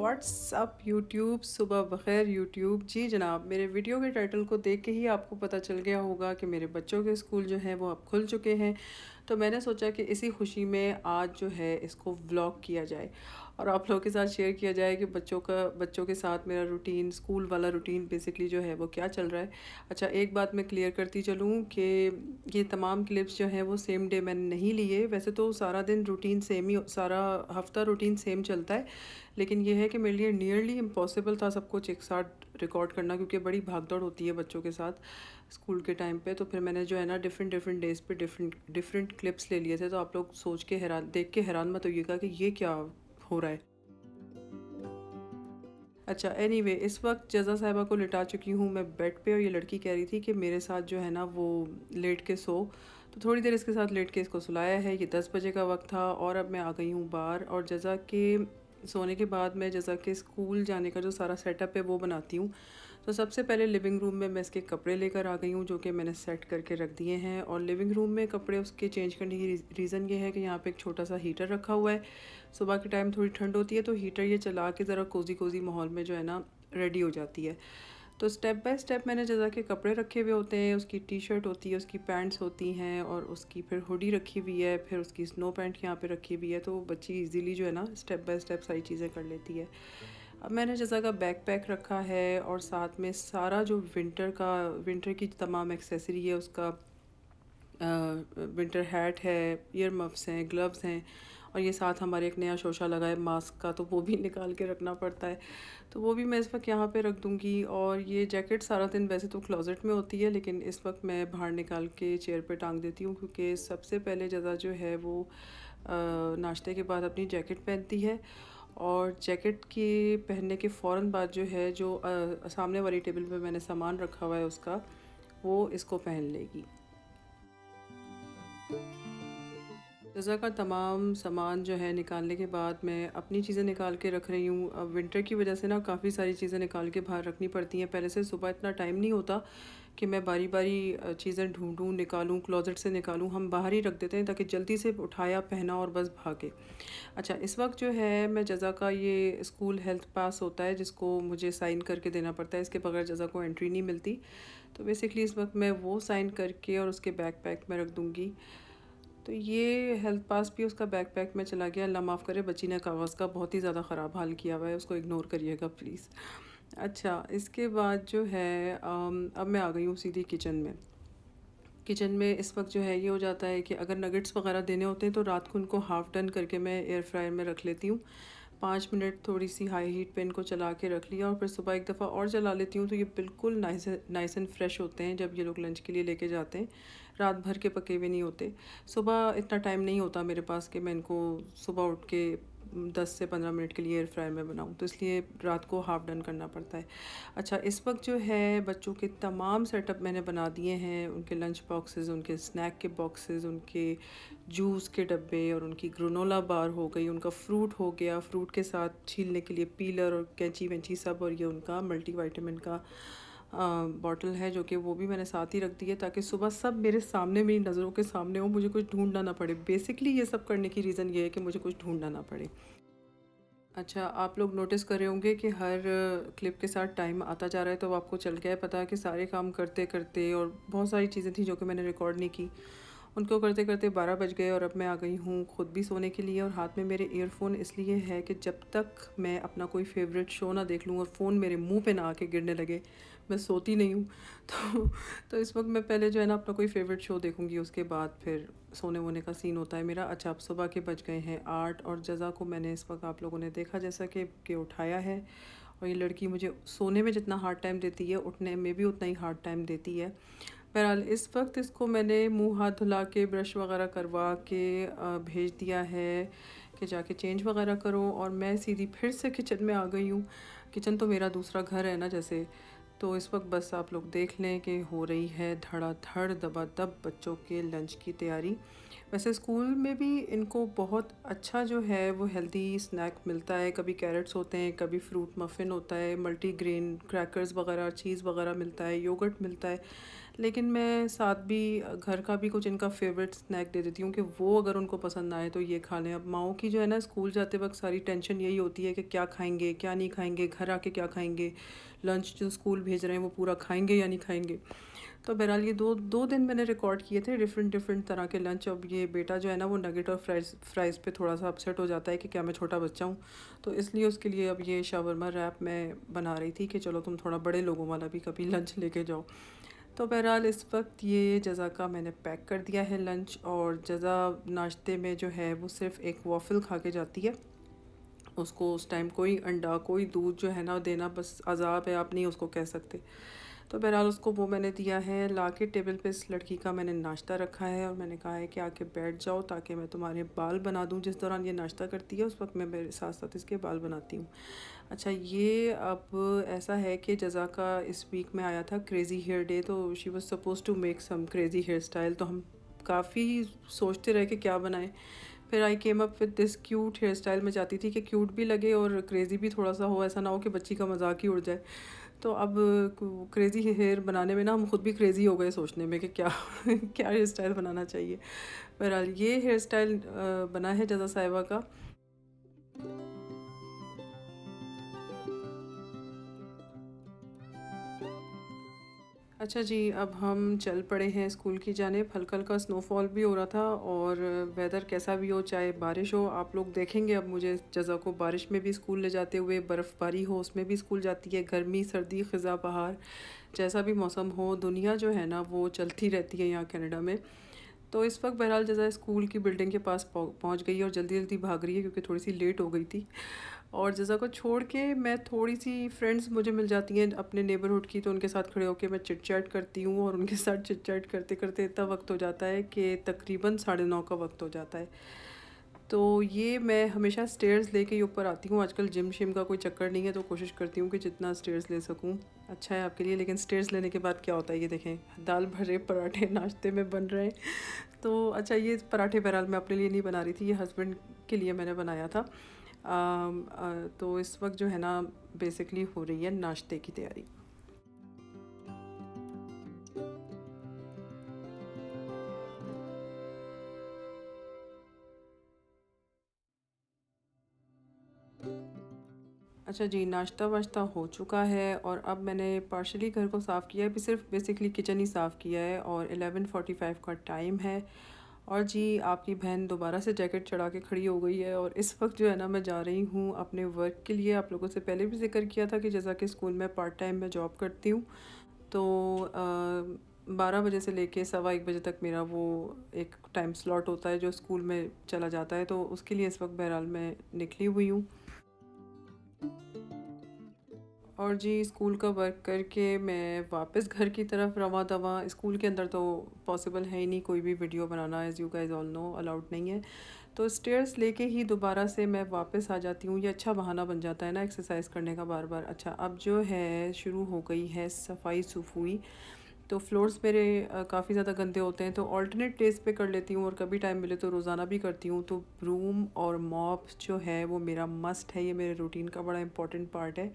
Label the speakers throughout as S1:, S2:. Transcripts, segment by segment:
S1: WhatsApp YouTube, सुबह बखैर YouTube. जी जनाब, मेरे वीडियो के टाइटल को देख के ही आपको पता चल गया होगा कि मेरे बच्चों के स्कूल जो हैं वो अब खुल चुके हैं। तो मैंने सोचा कि इसी खुशी में आज जो है इसको व्लॉग किया जाए और आप लोगों के साथ शेयर किया जाए कि बच्चों के साथ मेरा रूटीन, स्कूल वाला रूटीन बेसिकली जो है वो क्या चल रहा है। अच्छा, एक बात मैं क्लियर करती चलूँ कि ये तमाम क्लिप्स जो हैं वो सेम डे मैंने नहीं लिए। वैसे तो सारा दिन रूटीन सेम ही, सारा हफ्ता रूटीन सेम चलता है, लेकिन ये है कि मेरे लिए नियरली इम्पॉसिबल था सब कुछ एक साथ रिकॉर्ड करना, क्योंकि बड़ी भागदौड़ होती है बच्चों के साथ स्कूल के टाइम पे। तो फिर मैंने जो है ना डिफरेंट डिफरेंट डेज़ पे डिफरेंट डिफरेंट क्लिप्स ले लिए थे। तो आप लोग सोच के हैरान, देख के हैरान मत होइएगा कि ये क्या हो रहा है। अच्छा, एनीवे इस वक्त जज़ा साहिबा को लिटा चुकी हूँ मैं बेड पे, और ये लड़की कह रही थी कि मेरे साथ जो है ना वो लेट के सो। तो थोड़ी देर इसके साथ लेट के इसको सुलाया है। ये 10 बजे का वक्त था और अब मैं आ गई हूँ बाहर, और जज़ा के सोने के बाद मैं जज़ा के स्कूल जाने का जो सारा सेटअप है वो बनाती हूँ। तो सबसे पहले लिविंग रूम में मैं इसके कपड़े लेकर आ गई हूँ, जो कि मैंने सेट करके रख दिए हैं। और लिविंग रूम में कपड़े उसके चेंज करने की रीज़न ये है कि यहाँ पे एक छोटा सा हीटर रखा हुआ है। सुबह के टाइम थोड़ी ठंड होती है तो हीटर ये चला के ज़रा कोज़ी कोज़ी माहौल में जो है ना रेडी हो जाती है। तो स्टेप बाय स्टेप मैंने जज़ा के कपड़े रखे हुए होते हैं। उसकी टी शर्ट होती है, उसकी पैंट्स होती हैं, और उसकी फिर हुडी रखी हुई है, फिर उसकी स्नो पैंट यहाँ पे रखी हुई है। तो बच्ची इजीली जो है ना स्टेप बाय स्टेप सारी चीज़ें कर लेती है। अब मैंने जज़ा का बैकपैक रखा है, और साथ में सारा जो विंटर की तमाम एक्सेसरी है उसका, विंटर हैट है, ईयर मफ्स हैं, ग्लव्स हैं, और ये साथ हमारे एक नया शोशा लगा है मास्क का, तो वो भी निकाल के रखना पड़ता है। तो वो भी मैं इस वक्त यहाँ पे रख दूँगी। और ये जैकेट सारा दिन वैसे तो क्लोज़ेट में होती है, लेकिन इस वक्त मैं बाहर निकाल के चेयर पे टांग देती हूँ, क्योंकि सबसे पहले जज़ा जो है वो नाश्ते के बाद अपनी जैकेट पहनती है, और जैकेट के पहनने के फ़ौरन बाद जो है, जो सामने वाली टेबल पे मैंने सामान रखा हुआ है उसका, वो इसको पहन लेगी। रज़ा का तमाम सामान जो है निकालने के बाद मैं अपनी चीज़ें निकाल के रख रही हूँ। अब विंटर की वजह से ना काफ़ी सारी चीज़ें निकाल के बाहर रखनी पड़ती हैं। पहले से सुबह इतना टाइम नहीं होता कि मैं बारी बारी चीज़ें ढूंढूं, निकालूं, क्लोजेट से निकालूं। हम बाहर ही रख देते हैं ताकि जल्दी से उठाया, पहना और बस भागे। अच्छा, इस वक्त जो है मैं जज़ा का ये स्कूल हेल्थ पास होता है जिसको मुझे साइन करके देना पड़ता है, इसके बगैर जज़ा को एंट्री नहीं मिलती। तो बेसिकली इस वक्त मैं वो साइन करके और उसके बैकपैक में रख दूँगी। तो ये हेल्थ पास भी उसका बैकपैक में चला गया। अल्लाह माफ़ करे, बच्ची ने कागज़ का बहुत ही ज़्यादा ख़राब हाल किया हुआ है, उसको इग्नोर करिएगा प्लीज़। अच्छा, इसके बाद जो है अब मैं आ गई हूँ सीधी किचन में। किचन में इस वक्त जो है ये हो जाता है कि अगर नगेट्स वगैरह देने होते हैं तो रात को उनको हाफ़ डन करके मैं एयर फ्रायर में रख लेती हूँ। 5 मिनट थोड़ी सी हाई हीट पे इनको चला के रख लिया, और फिर सुबह एक दफ़ा और चला लेती हूँ, तो ये बिल्कुल नाइस एंड फ्रेश होते हैं जब ये लोग लंच के लिए लेके जाते हैं। रात भर के पके हुए नहीं होते। सुबह इतना टाइम नहीं होता मेरे पास कि मैं इनको सुबह उठ के 10 से 15 मिनट के लिए एयर फ्रायर में बनाऊँ, तो इसलिए रात को हाफ़ डन करना पड़ता है। अच्छा, इस वक्त जो है बच्चों के तमाम सेटअप मैंने बना दिए हैं। उनके लंच बॉक्सेस, उनके स्नैक के बॉक्सेस, उनके जूस के डब्बे, और उनकी ग्रेनोला बार हो गई, उनका फ्रूट हो गया, फ्रूट के साथ छीलने के लिए पीलर और कैंची वैंची सब, और ये उनका मल्टीविटामिन का बॉटल है जो कि वो भी मैंने साथ ही रख दी है, ताकि सुबह सब मेरे सामने, मेरी नज़रों के सामने हो, मुझे कुछ ढूंढना ना पड़े। बेसिकली ये सब करने की रीज़न ये है कि मुझे कुछ ढूंढना ना पड़े। अच्छा, आप लोग नोटिस कर रहे होंगे कि हर क्लिप के साथ टाइम आता जा रहा है, तो अब आपको चल गया है पता कि सारे काम करते-करते, और बहुत सारी चीज़ें थी जो कि मैंने रिकॉर्ड नहीं की, उनको करते-करते 12 बज गए, और अब मैं आ गई हूँ खुद भी सोने के लिए। और हाथ में मेरे ईयरफ़ोन इसलिए है कि जब तक मैं अपना कोई फ़ेवरेट शो ना देख लूँ और फ़ोन मेरे मुँह पे ना आके गिरने लगे, मैं सोती नहीं हूँ। तो तो इस वक्त मैं पहले जो है ना अपना कोई फ़ेवरेट शो देखूँगी, उसके बाद फिर सोने-वोने का सीन होता है मेरा। अच्छा, अब सुबह के बज गए हैं 8, और जज़ा को मैंने इस वक्त, आप लोगों ने देखा जैसा कि उठाया है, और ये लड़की मुझे सोने में जितना हार्ड टाइम देती है, उठने में भी उतना ही हार्ड टाइम देती है। बहरहाल इस वक्त इसको मैंने मुंह हाथ धुला के, ब्रश वगैरह करवा के भेज दिया है कि जाके चेंज वगैरह करो, और मैं सीधी फिर से किचन में आ गई हूँ। किचन तो मेरा दूसरा घर है ना जैसे। तो इस वक्त बस आप लोग देख लें कि हो रही है धड़ाधड़ दबादब बच्चों के लंच की तैयारी। वैसे स्कूल में भी इनको बहुत अच्छा जो है वो हेल्दी स्नैक मिलता है, कभी कैरेट्स होते हैं, कभी फ्रूट मफ़िन होता है, मल्टीग्रेन क्रैकर्स वगैरह, चीज़ वगैरह मिलता है, योगर्ट मिलता है। लेकिन मैं साथ भी घर का भी कुछ इनका फेवरेट स्नैक दे देती हूँ कि वो अगर उनको पसंद ना आए तो ये खा लें। अब माओं की जो है ना, स्कूल जाते वक्त सारी टेंशन यही होती है कि क्या खाएंगे क्या नहीं खाएंगे, घर आके क्या खाएंगे, लंच जो स्कूल भेज रहे हैं वो पूरा खाएंगे या नहीं खाएंगे। तो बहरहाल ये दो दो दिन मैंने रिकॉर्ड किए थे डिफरेंट डिफरेंट तरह के लंच। अब ये बेटा जो है ना वो नगेट और फ्राइज़ पे थोड़ा सा अपसेट हो जाता है कि क्या मैं छोटा बच्चा हूँ, तो इसलिए उसके लिए अब ये शावरमा रैप मैं बना रही थी कि चलो तुम थोड़ा बड़े लोगों वाला भी कभी लंच लेके जाओ। तो बहरहाल इस वक्त ये जज़ा का मैंने पैक कर दिया है लंच, और जज़ा नाश्ते में जो है वो सिर्फ़ एक वॉफ़ल खा के जाती है। उसको उस टाइम कोई अंडा कोई दूध जो है ना देना बस अज़ाब है, आप नहीं उसको कह सकते। तो बहरहाल उसको वो मैंने दिया है ला के टेबल पे। इस लड़की का मैंने नाश्ता रखा है और मैंने कहा है कि आके बैठ जाओ ताकि मैं तुम्हारे बाल बना दूँ। जिस दौरान ये नाश्ता करती है उस वक्त मैं मेरे साथ साथ इसके बाल बनाती हूँ। अच्छा, ये अब ऐसा है कि जज़ा का इस वीक में आया था क्रेज़ी हेयर डे, तो she was suppose to make some crazy hair style. तो हम काफ़ी सोचते रहे कि क्या बनाएं। फिर I came up with this cute hair style. मैं चाहती थी कि क्यूट भी लगे और क्रेज़ी भी थोड़ा सा हो, ऐसा ना हो कि बच्ची का मजाक ही उड़ जाए। तो अब क्रेज़ी हेयर बनाने में ना हम खुद भी क्रेज़ी हो गए सोचने में कि क्या क्या हेयर स्टाइल बनाना चाहिए। बहरहाल ये हेयर स्टाइल बना है जज़ा साहिबा का। अच्छा जी, अब हम चल पड़े हैं स्कूल की जानिब। हल्का-हल्का स्नोफॉल भी हो रहा था और वेदर कैसा भी हो, चाहे बारिश हो, आप लोग देखेंगे अब मुझे जज़ा को बारिश में भी स्कूल ले जाते हुए, बर्फ़बारी हो उसमें भी स्कूल जाती है, गर्मी, सर्दी, ख़ज़ा, बहार, जैसा भी मौसम हो, दुनिया जो है ना वो चलती रहती है यहाँ कनाडा में। तो इस वक्त बहरहाल जज़ा स्कूल की बिल्डिंग के पास पहुँच गई और जल्दी जल्दी भाग रही है क्योंकि थोड़ी सी लेट हो गई थी। और जज़ा को छोड़ के मैं थोड़ी सी फ्रेंड्स मुझे मिल जाती हैं अपने नेबरहुड की, तो उनके साथ खड़े होकर मैं चिट चैट करती हूँ और उनके साथ चिट चैट करते करते इतना वक्त हो जाता है कि तकरीबन 9:30 का वक्त हो जाता है। तो ये मैं हमेशा स्टेयर्स लेके ही ऊपर आती हूँ। आजकल जिम शिम का कोई चक्कर नहीं है तो कोशिश करती हूँ कि जितना स्टेयर्स ले सकूँ अच्छा है आपके लिए। लेकिन स्टेयर्स लेने के बाद क्या होता है, ये देखें दाल भरे पराठे नाश्ते में बन रहे हैं। तो अच्छा, ये पराठे बहरहाल मैं अपने लिए नहीं बना रही थी, ये हस्बैंड के लिए मैंने बनाया था। तो इस वक्त जो है ना बेसिकली हो रही है नाश्ते की तैयारी। अच्छा जी, नाश्ता वाश्ता हो चुका है और अब मैंने पार्शली घर को साफ़ किया है, अभी सिर्फ बेसिकली किचन ही साफ़ किया है और 11:45 का टाइम है। और जी आपकी बहन दोबारा से जैकेट चढ़ा के खड़ी हो गई है और इस वक्त जो है ना मैं जा रही हूँ अपने वर्क के लिए। आप लोगों से पहले भी जिक्र किया था कि जैसा कि स्कूल में पार्ट टाइम में जॉब करती हूँ, तो 12 बजे से लेके 1:15 बजे तक मेरा वो एक टाइम स्लॉट होता है जो स्कूल में चला जाता है, तो उसके लिए इस वक्त बहरहाल मैं निकली हुई हूँ। और जी स्कूल का वर्क करके मैं वापस घर की तरफ रवां दवां। स्कूल के अंदर तो पॉसिबल है ही नहीं कोई भी video banana, as you guys all know allowed नहीं है। तो स्टेयर्स लेके ही दोबारा से मैं वापस आ जाती हूँ। ये अच्छा बहाना बन जाता है ना एक्सरसाइज करने का बार बार। अच्छा, अब जो है शुरू हो गई है सफाई सफुई। तो फ्लोर्स मेरे काफ़ी ज़्यादा गंदे होते हैं तो ऑल्टरनेट डेज पे कर लेती हूँ और कभी टाइम मिले तो रोज़ाना भी करती हूँ। तो ब्रूम और मॉप जो है वो मेरा मस्ट है, ये मेरे रूटीन का बड़ा इंपॉर्टेंट पार्ट है।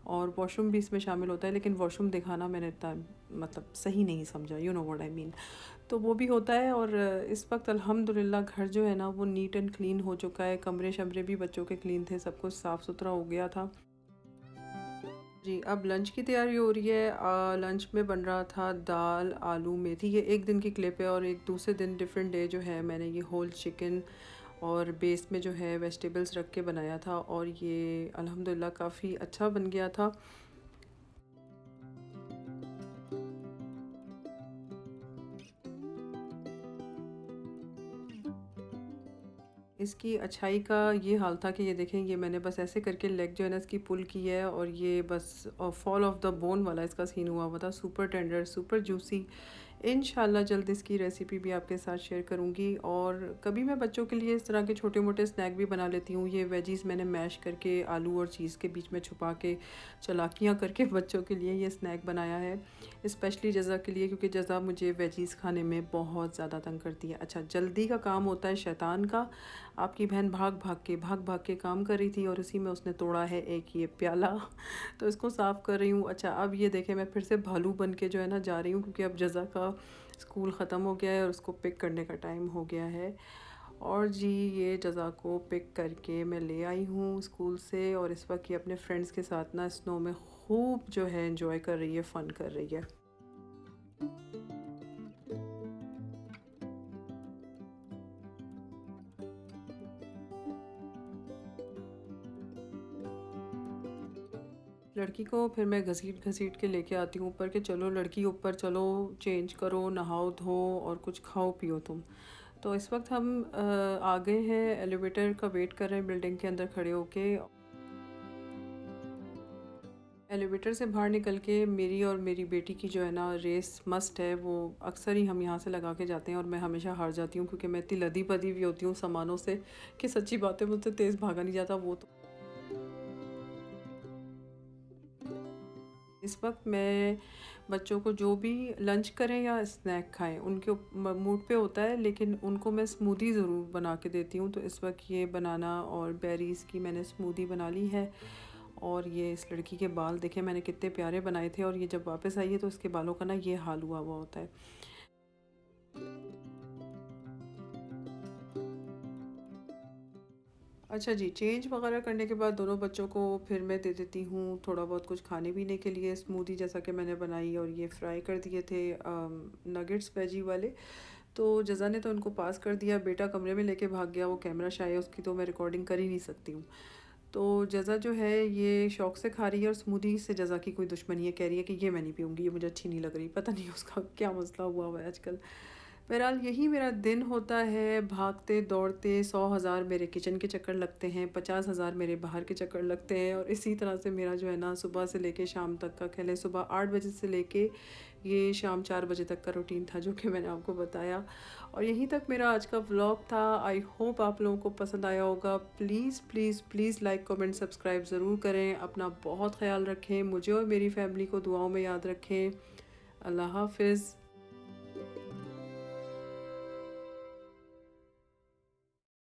S1: और वॉशरूम भी इसमें शामिल होता है, लेकिन वॉशरूम दिखाना मैंने इतना मतलब सही नहीं समझा, you know what I mean. तो वो भी होता है और इस वक्त अल्हम्दुलिल्लाह घर जो है ना वो नीट एंड क्लीन हो चुका है। कमरे शमरे भी बच्चों के क्लीन थे, सब कुछ साफ़ सुथरा हो गया था। जी, अब लंच की तैयारी हो रही है। लंच में बन रहा था दाल, आलू, मेथी। ये एक दिन की क्लिप है और एक दूसरे दिन डिफरेंट डे जो है मैंने ये होल चिकन और बेस में जो है वेजिटेबल्स रख के बनाया था और ये अल्हम्दुलिल्लाह काफ़ी अच्छा बन गया था। इसकी अच्छाई का ये हाल था कि ये देखें, ये मैंने बस ऐसे करके लेग जो है ना इसकी पुल की है और ये बस फॉल ऑफ द बोन वाला इसका सीन हुआ हुआ था। सुपर टेंडर, सुपर जूसी, इंशाल्लाह जल्द इसकी रेसिपी भी आपके साथ शेयर करूँगी। और कभी मैं बच्चों के लिए इस तरह के छोटे-मोटे स्नैक भी बना लेती हूँ। ये वेजीज़ मैंने मैश करके आलू और चीज़ के बीच में छुपा के चालाकियाँ करके बच्चों के लिए ये स्नैक बनाया है। स्पेशली जज़ा के लिए, क्योंकि जज़ा मुझे वेजीज़ खाने में बहुत ज़्यादा तंग करती है। अच्छा, जल्दी का काम होता है शैतान का। आपकी बहन भाग-भाग के काम कर रही थी और उसी में उसने तोड़ा है एक ये प्याला। तो इसको साफ़ कर रही हूँ। अच्छा, अब ये देखें, मैं फिर से भालू बन के जो है ना जा रही हूँ, क्योंकि अब जज़ा का स्कूल ख़त्म हो गया है और उसको पिक करने का टाइम हो गया है। और जी, ये जज़ा को पिक करके मैं ले आई हूँ स्कूल से, और इस वक्त ये अपने फ्रेंड्स के साथ ना स्नो में खूब जो है एंजॉय कर रही है, फ़न कर रही है। लड़की को फिर मैं घसीट-घसीट के लेके आती हूँ ऊपर, कि चलो लड़की ऊपर चलो, चेंज करो, नहाओ धो और कुछ खाओ पियो तुम। तो इस वक्त हम आ गए हैं, एलिवेटर का वेट कर रहे हैं बिल्डिंग के अंदर खड़े होके। एलिवेटर से बाहर निकल के मेरी और मेरी बेटी की जो है ना रेस मस्ट है, वो अक्सर ही हम यहाँ से लगा के जाते हैं और मैं हमेशा हार जाती हूँ, क्योंकि मैं इतनी लदी-पदी भी होती हूँ सामानों से कि सच्ची बात है, मुझसे तेज़ भागा नहीं जाता। वो तो इस वक्त मैं बच्चों को जो भी लंच करें या स्नैक खाएं, उनके मूड पे होता है, लेकिन उनको मैं स्मूदी ज़रूर बना के देती हूँ। तो इस वक्त ये बनाना और बेरीज़ की मैंने स्मूदी बना ली है। और ये इस लड़की के बाल देखें मैंने कितने प्यारे बनाए थे, और ये जब वापस आई है तो इसके बालों का ना ये हाल हुआ हुआ होता है। अच्छा जी, चेंज वगैरह करने के बाद दोनों बच्चों को फिर मैं दे देती हूँ थोड़ा बहुत कुछ खाने पीने के लिए। स्मूदी जैसा कि मैंने बनाई, और ये फ्राई कर दिए थे नगेट्स वेजी वाले। तो जज़ा ने तो उनको पास कर दिया, बेटा कमरे में लेके भाग गया, वो कैमरा शाय है उसकी, तो मैं रिकॉर्डिंग कर ही नहीं सकती हूँ। तो जज़ा जो है ये शौक़ से खा रही है, और स्मूदी से जज़ा की कोई दुश्मनी है, कह रही है कि ये मैं नहीं पीऊँगी, ये मुझे अच्छी नहीं लग रही। पता नहीं उसका क्या मसला हुआ है आजकल। बहरहाल यही मेरा दिन होता है, भागते दौड़ते 100,000 मेरे किचन के चक्कर लगते हैं, 50,000 मेरे बाहर के चक्कर लगते हैं, और इसी तरह से मेरा जो है ना सुबह से लेके शाम तक का, कह लें सुबह 8 बजे से लेके ये शाम 4 बजे तक का रूटीन था, जो कि मैंने आपको बताया। और यहीं तक मेरा आज का व्लॉग था। आई होप आप लोगों को पसंद आया होगा। Please please please like comment subscribe ज़रूर करें। अपना बहुत ख़्याल रखें, मुझे और मेरी फैमिली को दुआओं में याद रखें। अल्लाह हाफ़िज़।